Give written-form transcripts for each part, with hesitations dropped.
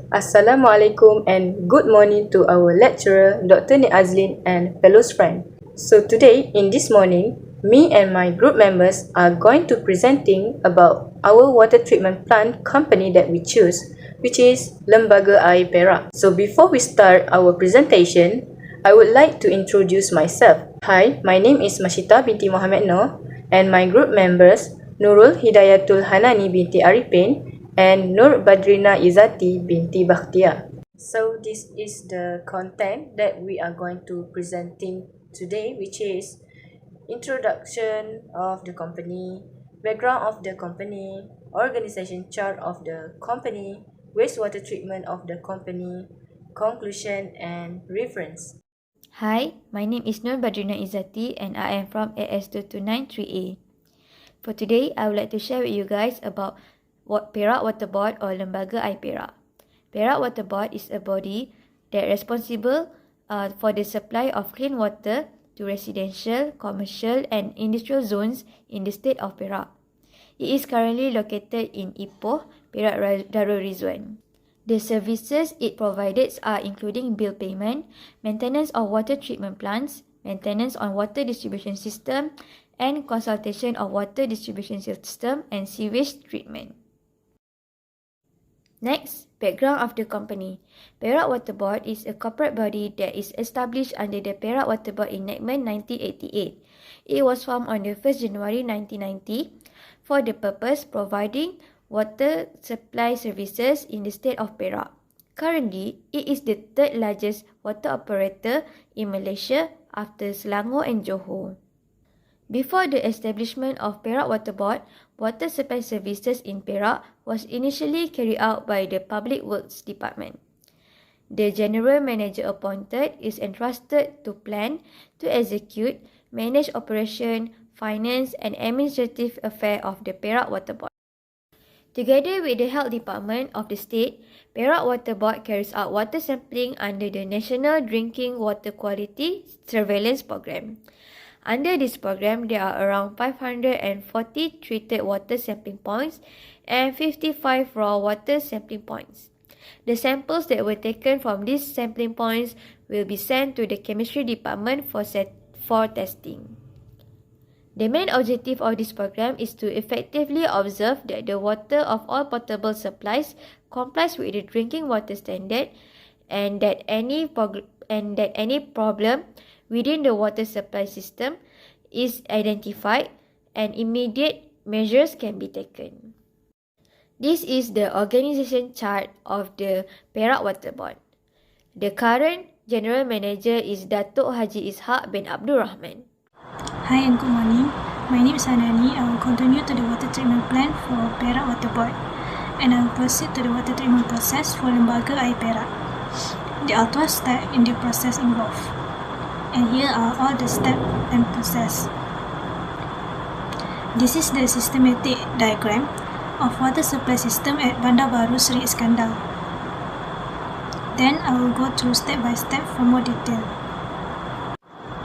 Assalamualaikum and good morning to our lecturer, Dr. Nik Azlin and fellow friends. So today, in this morning, me and my group members are going to presenting about our water treatment plant company that we choose, which is Lembaga Air Perak. So before we start our presentation, I would like to introduce myself. Hi, my name is MASHITAH binti Mohamed Noor and my group members NURUL HIDAYATUL HANANI binti ARIPIN and BADRINA IZZATI binti BAHTIAR. So this is the content that we are going to presenting today, which is introduction of the company, background of the company, organization chart of the company, wastewater treatment of the company, conclusion and reference. Hi, my name is Badrina Izzati and I am from AS2293A. For today, I would like to share with you guys about Perak Water Board or Lembaga Air Perak. Perak Water Board is a body that is responsible for the supply of clean water to residential, commercial and industrial zones in the state of Perak. It is currently located in Ipoh, Perak Darul Rizwan. The services it provides are including bill payment, maintenance of water treatment plants, maintenance on water distribution system, and consultation of water distribution system and sewage treatment. Next, background of the company. Perak Water Board is a corporate body that is established under the Perak Water Board Enactment 1988. It was formed on the 1st January 1990 for the purpose providing water supply services in the state of Perak. Currently, it is the third largest water operator in Malaysia after Selangor and Johor. Before the establishment of Perak Water Board, water supply services in Perak was initially carried out by the Public Works Department. The General Manager appointed is entrusted to plan, to execute, manage operation, finance and administrative affairs of the Perak Water Board. Together with the Health Department of the state, Perak Water Board carries out water sampling under the National Drinking Water Quality Surveillance Program. Under this program, there are around 540 treated water sampling points and 55 raw water sampling points. The samples that were taken from these sampling points will be sent to the chemistry department for testing. The main objective of this program is to effectively observe that the water of all potable supplies complies with the drinking water standard and that any problem within the water supply system is identified and immediate measures can be taken. This is the organization chart of the Perak Water Board. The current General Manager is Datuk Haji Ishaq bin Abdul Rahman. Hi and good morning. My name is HANANI. I will continue to the water treatment plan for Perak Water Board and I will proceed to the water treatment process for Lembaga Air Perak. There are 12 steps in the process involved. And here are all the steps and process. This is the systematic diagram of water supply system at Bandar Baru Seri Iskandar. Then I will go through step by step for more detail.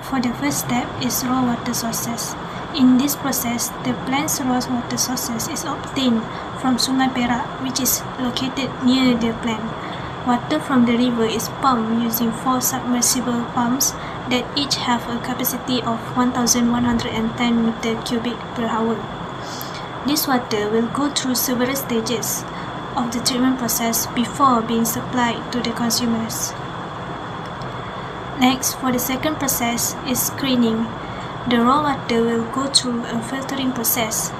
For the first step is raw water sources. In this process, the plant's raw water sources is obtained from Sungai Perak, which is located near the plant. Water from the river is pumped using 4 submersible pumps that each have a capacity of 1,110 meter cubic per hour. This water will go through several stages of the treatment process before being supplied to the consumers. Next, for the second process is screening. The raw water will go through a filtering process.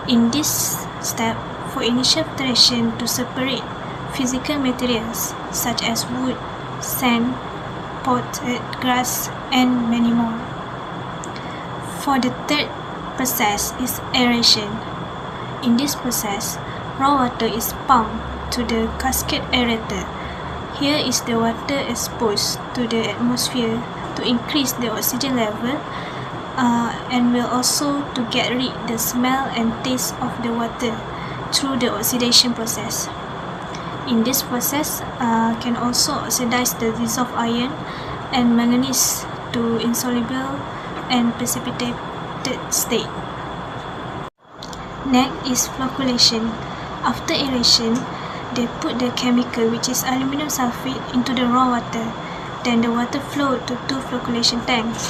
In this step, for initial filtration to separate physical materials such as wood, sand, potted grass, and many more. For the third process is aeration. In this process, raw water is pumped to the cascade aerator. Here is the water exposed to the atmosphere to increase the oxygen level and will also to get rid the smell and taste of the water through the oxidation process. In this process, can also oxidize the dissolved iron and manganese to insoluble and precipitated state. Next is flocculation. After aeration, They put the chemical, which is aluminum sulfate, into the raw water. Then the water flowed to two flocculation tanks.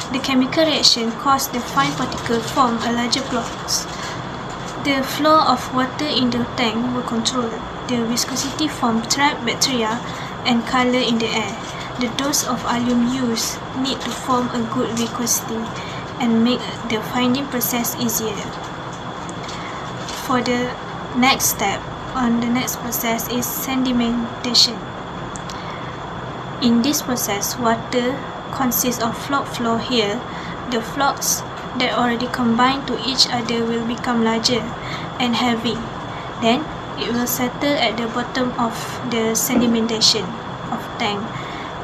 The chemical reaction caused the fine particle form a larger blocks. The flow of water in the tank were controlled. The viscosity formed trapped bacteria and color in the air. The dose of alum used need to form a good viscosity and make the finding process easier. For the next step on the next process is sedimentation. In this process, water consists of flock flow here. The flocks that already combined to each other will become larger and heavy. Then it will settle at the bottom of the sedimentation of tank,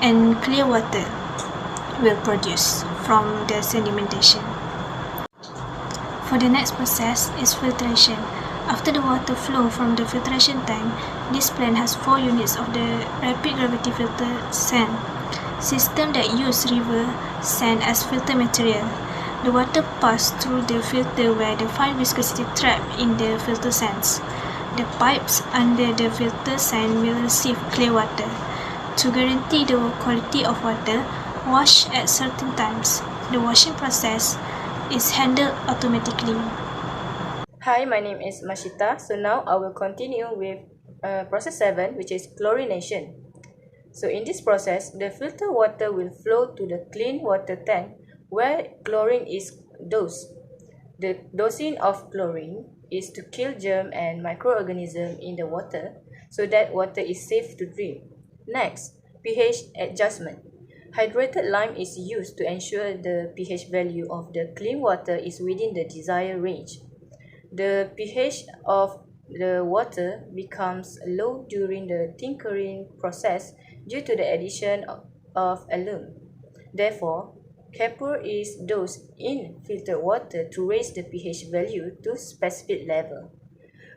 and clear water will produce from the sedimentation. For the next process is filtration. After the water flow from the filtration tank, this plant has 4 units of the rapid gravity filter sand system that use river sand as filter material. The water passes through the filter where the fine viscosity trapped in the filter sands. The pipes under the filter sand will receive clear water. To guarantee the quality of water, wash at certain times. The washing process is handled automatically. Hi, my name is MASHITAH. So now I will continue with process 7, which is chlorination. So in this process, the filter water will flow to the clean water tank where chlorine is dosed. The dosing of chlorine is to kill germ and microorganisms in the water so that water is safe to drink. Next, pH adjustment. Hydrated lime is used to ensure the pH value of the clean water is within the desired range. The pH of the water becomes low during the tinkering process due to the addition of alum. Therefore, Kapur is dosed in filtered water to raise the pH value to specific level.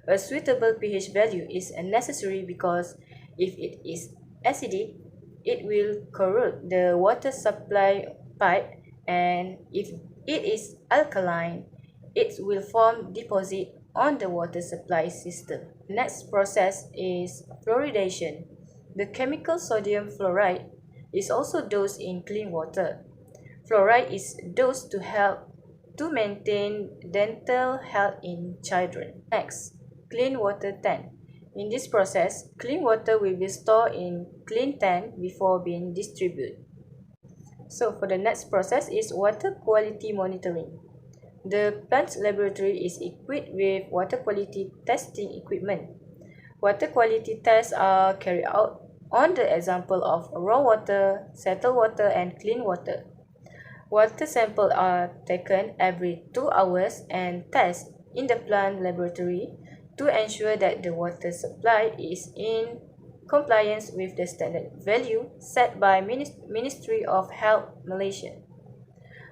A suitable pH value is necessary because if it is acidic, it will corrode the water supply pipe, and if it is alkaline, it will form deposit on the water supply system. Next process is fluoridation. The chemical sodium fluoride is also dosed in clean water. Fluoride is dosed to help to maintain dental health in children. Next, clean water tank. In this process, clean water will be stored in clean tank before being distributed. So for the next process is water quality monitoring. The plant laboratory is equipped with water quality testing equipment. Water quality tests are carried out on the example of raw water, settled water, and clean water. Water samples are taken every 2 hours and tested in the plant laboratory to ensure that the water supply is in compliance with the standard value set by Ministry of Health Malaysia.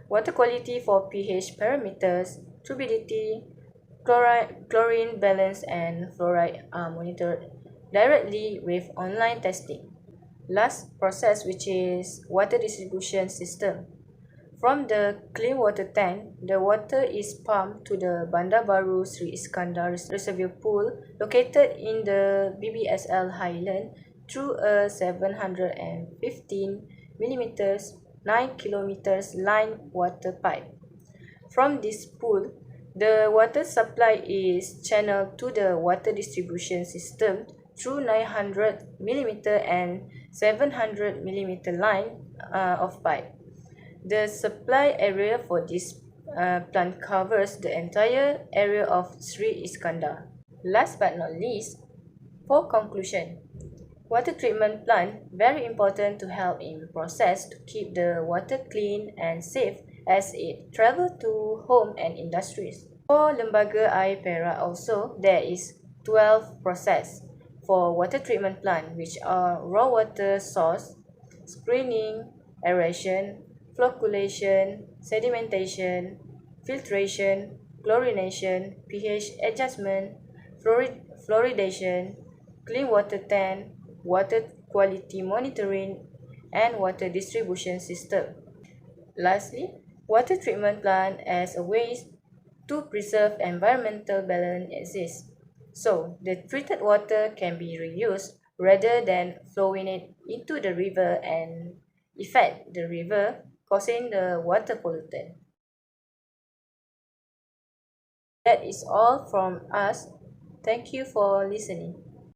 Water quality for pH parameters, turbidity, chlorine balance, and fluoride are monitored directly with online testing. Last process, which is water distribution system. From the clean water tank, the water is pumped to the Bandar Baru Sri Iskandar Reservoir Pool located in the BBSL Highland through a 715 mm 9 km line water pipe. From this pool, the water supply is channeled to the water distribution system through 900 mm and 700 mm line of pipe. The supply area for this plant covers the entire area of Sri Iskandar. Last but not least, for conclusion, water treatment plant very important to help in process to keep the water clean and safe as it travel to home and industries. For Lembaga Air Perak also, there is 12 process for water treatment plant, which are raw water source, screening, aeration, flocculation, sedimentation, filtration, chlorination, pH adjustment, fluoridation, clean water tank, water quality monitoring, and water distribution system. Lastly, water treatment plant as a way to preserve environmental balance exists. So the treated water can be reused rather than flowing it into the river and affect the river, causing the water polluted. That is all from us. Thank you for listening.